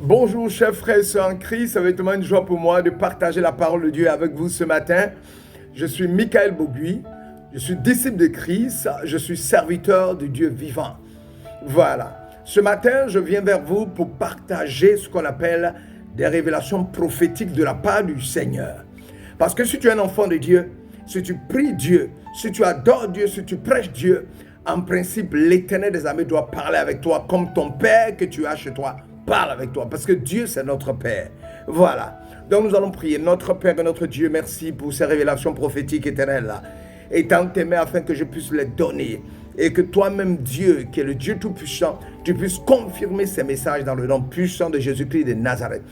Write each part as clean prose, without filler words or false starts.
Bonjour, chers frères et sœurs en Christ. Ça va être vraiment une joie pour moi de partager la parole de Dieu avec vous ce matin. Je suis Michael Boguy. Je suis disciple de Christ. Je suis serviteur du Dieu vivant. Voilà. Ce matin, je viens vers vous pour partager ce qu'on appelle des révélations prophétiques de la part du Seigneur. Parce que si tu es un enfant de Dieu, si tu pries Dieu, si tu adores Dieu, si tu prêches Dieu, en principe, l'Éternel des armées doit parler avec toi comme ton Père que tu as chez toi parle avec toi, parce que Dieu, c'est notre Père. Voilà. Donc, nous allons prier. Notre Père et notre Dieu, merci pour ces révélations prophétiques éternelles-là. Étant tes mains afin que je puisse les donner. Et que toi-même, Dieu, qui est le Dieu Tout-Puissant, tu puisses confirmer ces messages dans le nom puissant de Jésus-Christ de Nazareth.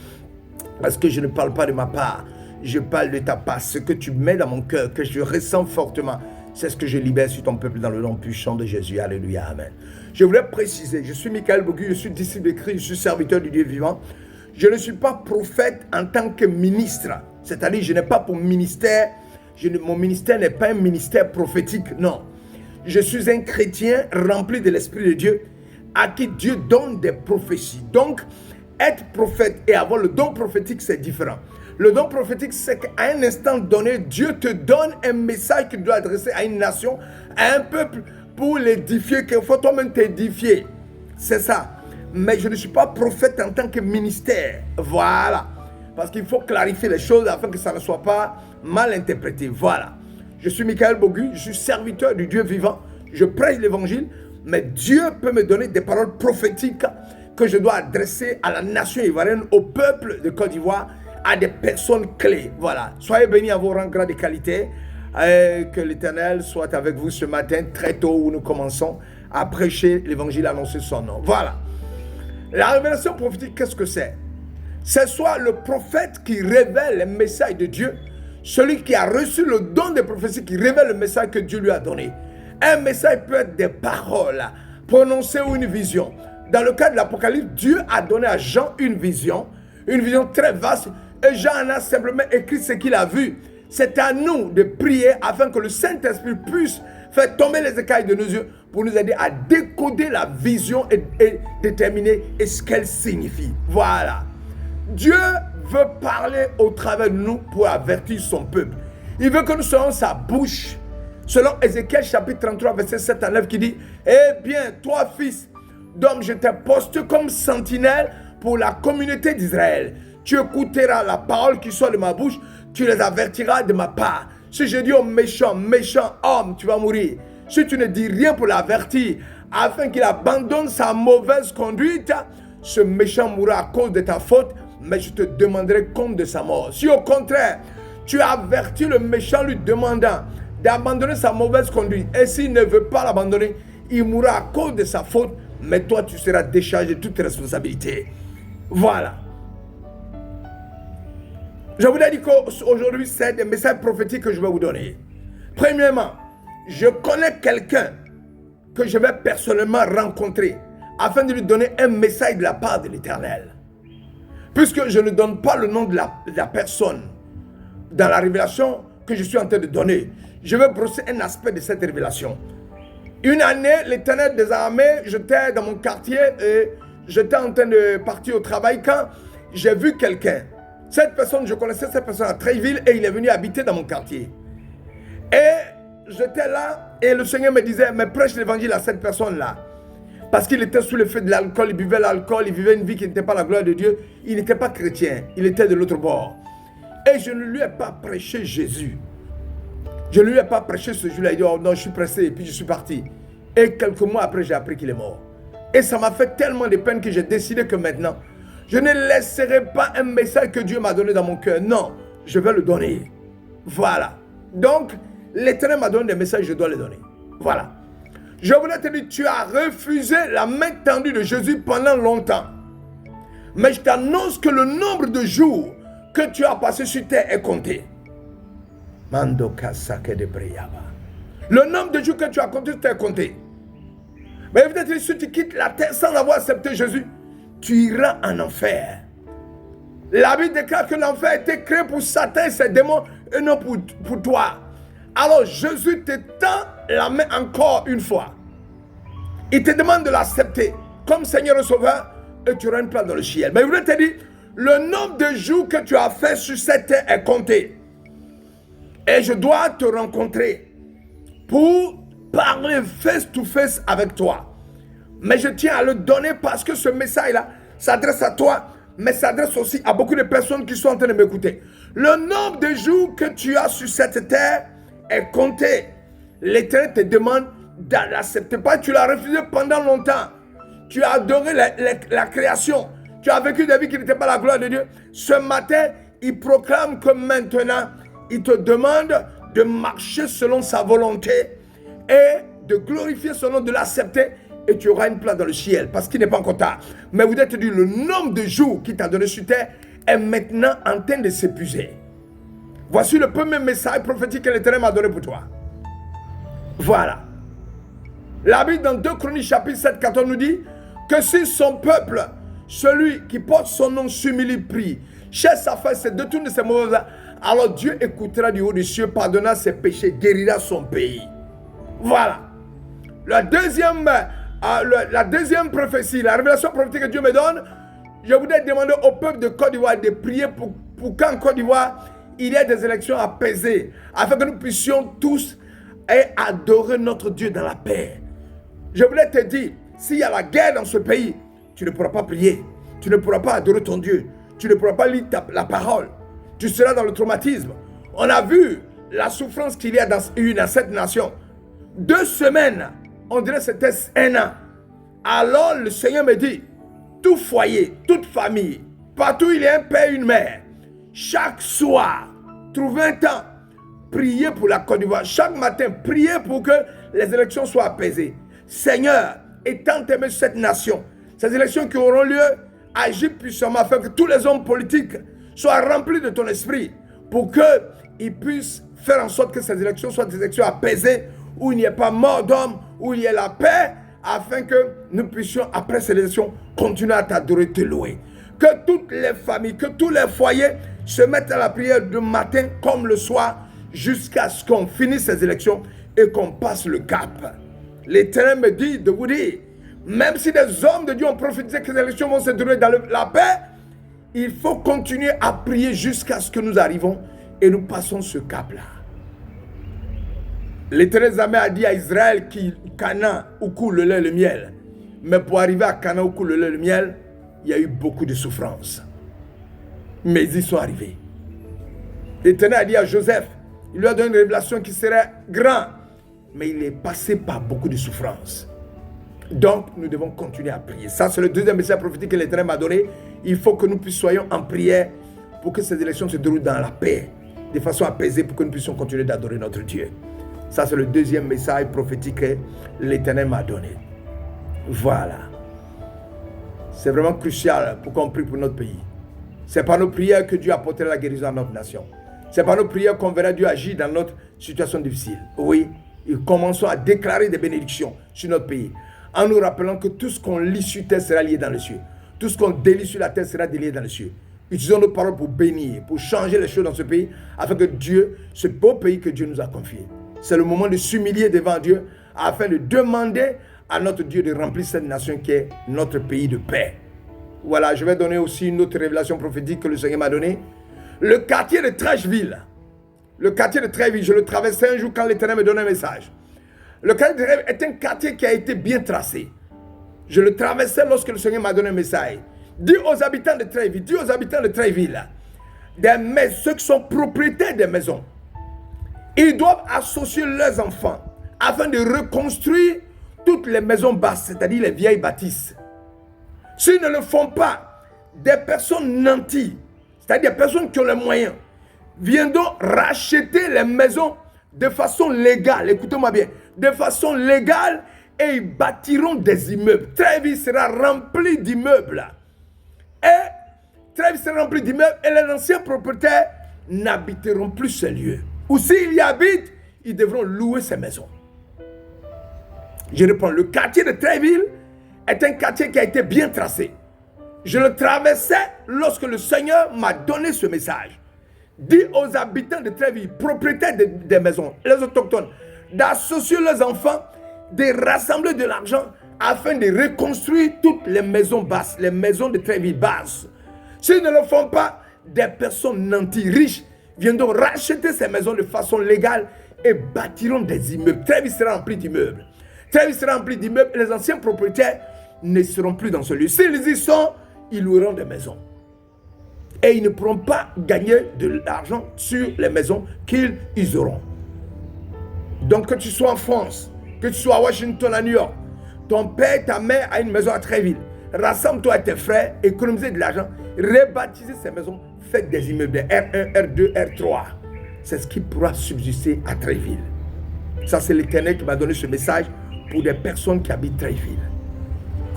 Parce que je ne parle pas de ma part, je parle de ta part. Ce que tu mets dans mon cœur, que je ressens fortement, c'est ce que je libère sur ton peuple dans le nom puissant de Jésus. Alléluia, amen. Je voulais préciser, je suis Michael Boguy, je suis disciple de Christ, je suis serviteur du Dieu vivant. Je ne suis pas prophète en tant que ministre. C'est-à-dire, je n'ai pas pour ministère, mon ministère n'est pas un ministère prophétique, non. Je suis un chrétien rempli de l'Esprit de Dieu, à qui Dieu donne des prophéties. Donc, être prophète et avoir le don prophétique, c'est différent. Le don prophétique, c'est qu'à un instant donné, Dieu te donne un message qu'il doit adresser à une nation, à un peuple, pour l'édifier, qu'il faut toi-même t'édifier. C'est ça. Mais je ne suis pas prophète en tant que ministère. Voilà. Parce qu'il faut clarifier les choses afin que ça ne soit pas mal interprété. Voilà. Je suis Michael Boguy, je suis serviteur du Dieu vivant. Je prêche l'évangile, mais Dieu peut me donner des paroles prophétiques que je dois adresser à la nation ivoirienne, au peuple de Côte d'Ivoire, à des personnes clés. Voilà. Soyez bénis à vos rangs, grades et qualités. Que l'Éternel soit avec vous ce matin, très tôt, où nous commençons à prêcher l'évangile, à annoncer son nom. Voilà. La révélation prophétique, qu'est-ce que c'est? C'est soit le prophète qui révèle le message de Dieu, celui qui a reçu le don de prophétie, qui révèle le message que Dieu lui a donné. Un message peut être des paroles prononcées ou une vision. Dans le cas de l'Apocalypse, Dieu a donné à Jean une vision très vaste, et Jean en a simplement écrit ce qu'il a vu. C'est à nous de prier afin que le Saint-Esprit puisse faire tomber les écailles de nos yeux pour nous aider à décoder la vision et déterminer ce qu'elle signifie. Voilà. Dieu veut parler au travers de nous pour avertir son peuple. Il veut que nous soyons sa bouche. Selon Ézéchiel chapitre 33 verset 7 à 9 qui dit: eh bien, toi fils d'homme, je t'ai posté comme sentinelle pour la communauté d'Israël. Tu écouteras la parole qui sort de ma bouche, tu les avertiras de ma part. Si je dis au méchant homme, tu vas mourir. Si tu ne dis rien pour l'avertir, afin qu'il abandonne sa mauvaise conduite, ce méchant mourra à cause de ta faute, mais je te demanderai compte de sa mort. Si au contraire, tu avertis le méchant lui demandant d'abandonner sa mauvaise conduite, et s'il ne veut pas l'abandonner, il mourra à cause de sa faute, mais toi tu seras déchargé de toute responsabilité. Voilà. Je vous ai dit qu'aujourd'hui, c'est des messages prophétiques que je vais vous donner. Premièrement, je connais quelqu'un que je vais personnellement rencontrer afin de lui donner un message de la part de l'Éternel. Puisque je ne donne pas le nom de la personne dans la révélation que je suis en train de donner, je vais brosser un aspect de cette révélation. Une année, l'Éternel des armées, j'étais dans mon quartier et j'étais en train de partir au travail quand j'ai vu quelqu'un. Cette personne, je connaissais cette personne à Tréville et il est venu habiter dans mon quartier. Et j'étais là et le Seigneur me disait: mais prêche l'évangile à cette personne-là. Parce qu'il était sous l'effet de l'alcool, il buvait l'alcool, il vivait une vie qui n'était pas la gloire de Dieu. Il n'était pas chrétien, il était de l'autre bord. Et je ne lui ai pas prêché Jésus. Je ne lui ai pas prêché ce jour-là. Il dit: oh non, je suis pressé, et puis je suis parti. Et quelques mois après, j'ai appris qu'il est mort. Et ça m'a fait tellement de peine que j'ai décidé que maintenant, je ne laisserai pas un message que Dieu m'a donné dans mon cœur. Non, je vais le donner. Voilà. Donc, l'Éternel m'a donné des messages, je dois les donner. Voilà. Je voulais te dire, tu as refusé la main tendue de Jésus pendant longtemps. Mais je t'annonce que le nombre de jours que tu as passé sur terre est compté. Mando kasake de Briaba. Le nombre de jours que tu as compté sur terre est compté. Mais peut-être si tu quittes la terre sans avoir accepté Jésus, tu iras en enfer. La Bible déclare que l'enfer a été créé pour Satan et ses démons et non pour toi. Alors Jésus te tend la main encore une fois. Il te demande de l'accepter comme Seigneur et Sauveur et tu auras une place dans le ciel. Mais je voulais te dire, le nombre de jours que tu as fait sur cette terre est compté. Et je dois te rencontrer pour parler face to face avec toi. Mais je tiens à le donner parce que ce message-là s'adresse à toi, mais s'adresse aussi à beaucoup de personnes qui sont en train de m'écouter. Le nombre de jours que tu as sur cette terre est compté. L'Éternel te demande de l'accepter. Pas, tu l'as refusé pendant longtemps. Tu as adoré la création. Tu as vécu des vies qui n'étaient pas la gloire de Dieu. Ce matin, il proclame que maintenant, il te demande de marcher selon sa volonté et de glorifier son nom, de l'accepter, et tu auras une place dans le ciel, parce qu'il n'est pas encore tard. Mais vous êtes dit, le nombre de jours qu'il t'a donné sur terre est maintenant en train de s'épuiser. Voici le premier message prophétique que l'Éternel m'a donné pour toi. Voilà. La Bible dans 2 Chroniques chapitre 7, 14 nous dit que si son peuple, celui qui porte son nom, s'humilie, prie, cherche sa face, se détourne de ses mauvaises œuvres, alors Dieu écoutera du haut des cieux, pardonnera ses péchés, guérira son pays. Voilà. La deuxième prophétie, la révélation prophétique que Dieu me donne, je voudrais demander au peuple de Côte d'Ivoire de prier pour qu'en Côte d'Ivoire, il y ait des élections apaisées, afin que nous puissions tous adorer notre Dieu dans la paix. Je voulais te dire, s'il y a la guerre dans ce pays, tu ne pourras pas prier, tu ne pourras pas adorer ton Dieu, tu ne pourras pas lire la parole, tu seras dans le traumatisme. On a vu la souffrance qu'il y a dans cette nation. 2 semaines, on dirait que c'était 1 an. Alors le Seigneur me dit, tout foyer, toute famille, partout il y a un père et une mère, chaque soir, trouvez un temps, priez pour la Côte d'Ivoire. Chaque matin, priez pour que les élections soient apaisées. Seigneur, étant aimé cette nation, ces élections qui auront lieu, agis puissamment afin que tous les hommes politiques soient remplis de ton esprit pour qu'ils puissent faire en sorte que ces élections soient des élections apaisées, où il n'y ait pas mort d'homme, où il y ait la paix, afin que nous puissions, après ces élections, continuer à t'adorer, te louer. Que toutes les familles, que tous les foyers se mettent à la prière du matin comme le soir, jusqu'à ce qu'on finisse ces élections et qu'on passe le cap. L'Éternel me dit de vous dire, même si des hommes de Dieu ont prophétisé que les élections vont se dérouler dans la paix, il faut continuer à prier jusqu'à ce que nous arrivons et nous passons ce cap-là. L'Éternel jamais a dit à Israël qu'il Canaan où coule le lait et le miel. Mais pour arriver à Canaan où coule le lait et le miel, il y a eu beaucoup de souffrances. Mais ils y sont arrivés. L'Éternel a dit à Joseph, il lui a donné une révélation qui serait grande. Mais il est passé par beaucoup de souffrances. Donc, nous devons continuer à prier. Ça, c'est le deuxième message prophétique que l'Éternel m'a donné. Il faut que nous soyons en prière pour que ces élections se déroulent dans la paix, de façon apaisée, pour que nous puissions continuer d'adorer notre Dieu. Ça, c'est le deuxième message prophétique que l'Éternel m'a donné. Voilà. C'est vraiment crucial pour qu'on prie pour notre pays. C'est par nos prières que Dieu apportera la guérison à notre nation. C'est par nos prières qu'on verra Dieu agir dans notre situation difficile. Oui, et commençons à déclarer des bénédictions sur notre pays, en nous rappelant que tout ce qu'on lit sur terre sera lié dans les cieux. Tout ce qu'on délie sur la terre sera délié dans les cieux. Utilisons nos paroles pour bénir, pour changer les choses dans ce pays, afin que Dieu, ce beau pays que Dieu nous a confié, c'est le moment de s'humilier devant Dieu, afin de demander à notre Dieu de remplir cette nation qui est notre pays de paix. Voilà, je vais donner aussi une autre révélation prophétique que le Seigneur m'a donnée. Le quartier de Trècheville, je le traversais un jour quand l'Éternel me donnait un message. Le quartier de Trècheville est un quartier qui a été bien tracé. Je le traversais lorsque le Seigneur m'a donné un message. Dis aux habitants de Trècheville, ceux qui sont propriétaires des maisons, ils doivent associer leurs enfants afin de reconstruire toutes les maisons basses, c'est-à-dire les vieilles bâtisses. S'ils ne le font pas, des personnes nanties, c'est-à-dire des personnes qui ont les moyens, viendront racheter les maisons de façon légale. Écoutez-moi bien, de façon légale, et ils bâtiront des immeubles. Trècheville sera rempli d'immeubles. Et les anciens propriétaires n'habiteront plus ces lieux. Ou s'ils y habitent, ils devront louer ces maisons. Je reprends, le quartier de Trècheville est un quartier qui a été bien tracé. Je le traversais lorsque le Seigneur m'a donné ce message. Dis aux habitants de Trècheville, propriétaires des maisons, les autochtones, d'associer leurs enfants, de rassembler de l'argent afin de reconstruire toutes les maisons basses, les maisons de Tréville basses. S'ils ne le font pas, des personnes nantis riches viendront racheter ces maisons de façon légale et bâtiront des immeubles. Tréville sera rempli d'immeubles. Tréville sera rempli d'immeubles et les anciens propriétaires ne seront plus dans ce lieu. S'ils y sont, ils loueront des maisons. Et ils ne pourront pas gagner de l'argent sur les maisons qu'ils auront. Donc que tu sois en France, que tu sois à Washington, à New York, ton père, ta mère a une maison à Tréville. Rassemble-toi avec tes frères, économisez de l'argent, rebaptisez ces maisons, faites des immeubles R1, R2, R3. C'est ce qui pourra subsister à Tréville. Ça, c'est l'Éternel qui m'a donné ce message pour des personnes qui habitent Tréville.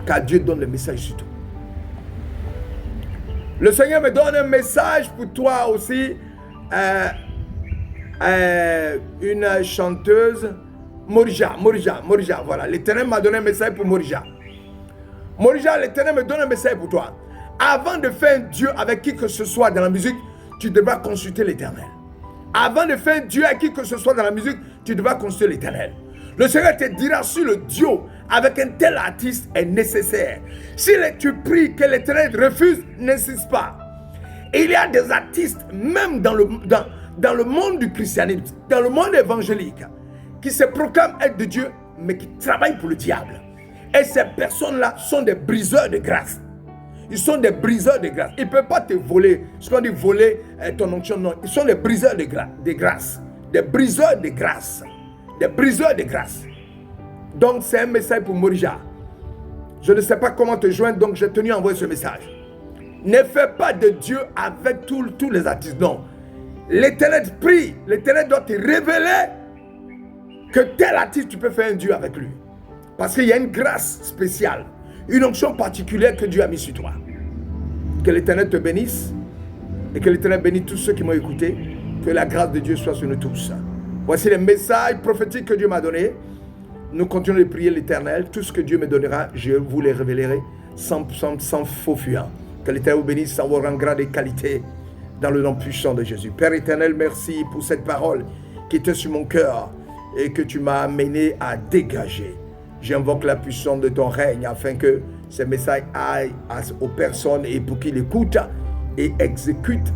Car Dieu donne le message surtout. Le Seigneur me donne un message pour toi aussi. Une chanteuse, Morija, voilà. L'Éternel m'a donné un message pour Morija. Morija, l'Éternel me donne un message pour toi. Avant de faire un Dieu avec qui que ce soit dans la musique, tu devras consulter l'Éternel. Avant de faire un Dieu avec qui que ce soit dans la musique, tu devras consulter l'Éternel. Le Seigneur te dira si le duo avec un tel artiste est nécessaire. Si tu pries que l'Éternel refuse, n'insiste pas. Et il y a des artistes, même dans le monde du christianisme, dans le monde évangélique, qui se proclament être de Dieu, mais qui travaillent pour le diable. Et ces personnes-là sont des briseurs de grâce. Ils sont des briseurs de grâce. Ils ne peuvent pas te voler. Ce qu'on dit voler ton onction, non. Ils sont des briseurs de grâce. Des briseurs de grâce. Des briseurs de grâce. Donc c'est un message pour Morija. Je ne sais pas comment te joindre, donc j'ai tenu à envoyer ce message. Ne fais pas de Dieu avec tous les artistes, non. L'Éternel prie, l'Éternel doit te révéler que tel artiste, tu peux faire un Dieu avec lui. Parce qu'il y a une grâce spéciale, une onction particulière que Dieu a mis sur toi. Que l'Éternel te bénisse et que l'Éternel bénisse tous ceux qui m'ont écouté. Que la grâce de Dieu soit sur nous tous. Voici les messages prophétiques que Dieu m'a donnés. Nous continuons de prier l'Éternel. Tout ce que Dieu me donnera, je vous les révélerai sans faux fuyant. Que l'Éternel vous bénisse sans vos rangs, grades et qualités dans le nom puissant de Jésus. Père éternel, merci pour cette parole qui était sur mon cœur et que tu m'as amené à dégager. J'invoque la puissance de ton règne afin que ces messages aillent aux personnes et pour qu'ils écoutent et exécutent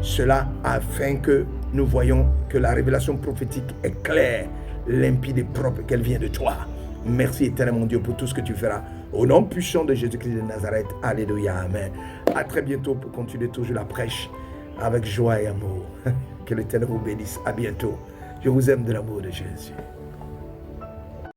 cela afin que nous voyons que la révélation prophétique est claire, limpide et propre, qu'elle vient de toi. Merci éternel mon Dieu pour tout ce que tu feras. Au nom puissant de Jésus-Christ de Nazareth. Alléluia. Amen. À très bientôt pour continuer toujours la prêche avec joie et amour. Que l'Éternel vous bénisse. À bientôt. Je vous aime de l'amour de Jésus.